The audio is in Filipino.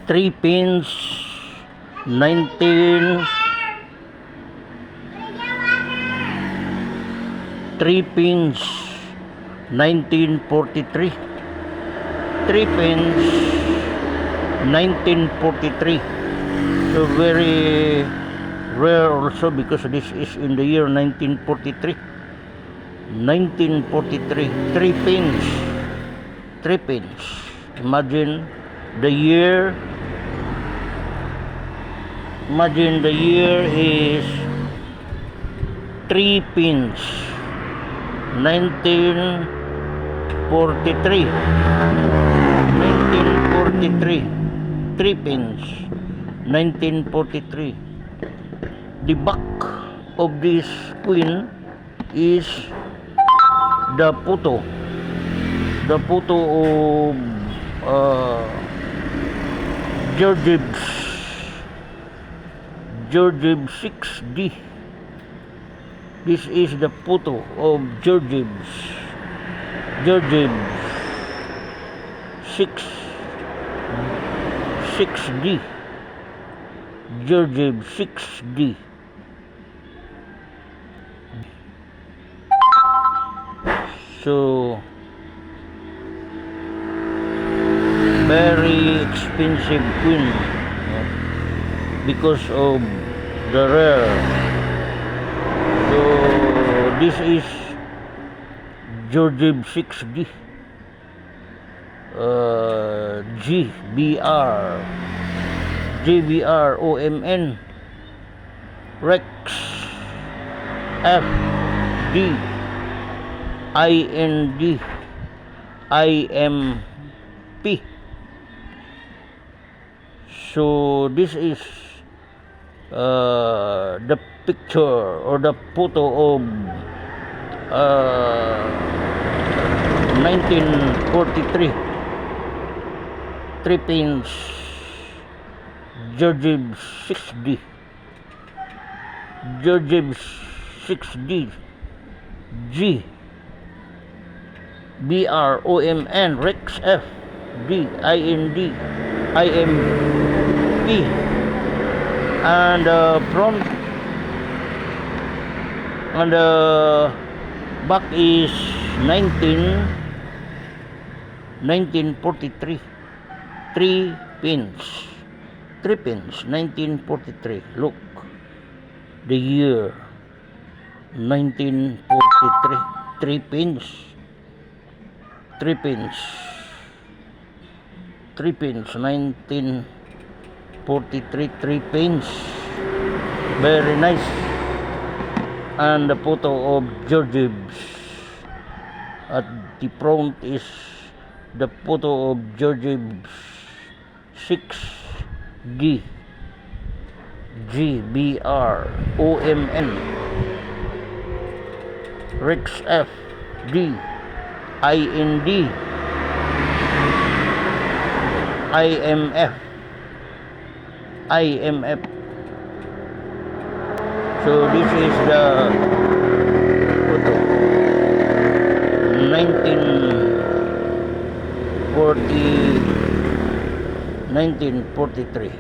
3 pins 19 3 pins 1943 3 pins 1943. So very rare also, because this is in the year 1943. 1943, 3 pins. 3 pins. Imagine the year. Imagine the year is 3 pins. 1943. 1943. 3 pins. 1943. The back of this queen is the photo of Georgiev's 6D. This is the photo of Georgiev's 6D. Georgiev 6D. So very expensive queen because of the rare. So this is Georgiev 6D. GBR OMN Rex FD IND IMP. So this is the picture or the photo of 1943. 3 pins Georgiev 6D. Georgiev 6D G BROMN Rex F D IND IMP. And front and the back is 1943. 3 pins. 3 pins 1943. Look, the year 1943. 3 pins. 3 pins. 3 pins 1943. 3 pins. Very nice. And the photo of Georgiev's. At the front is the photo of Georgiev's 6D GBR OMN Rex F D IND IMF. So this is the photo 1943.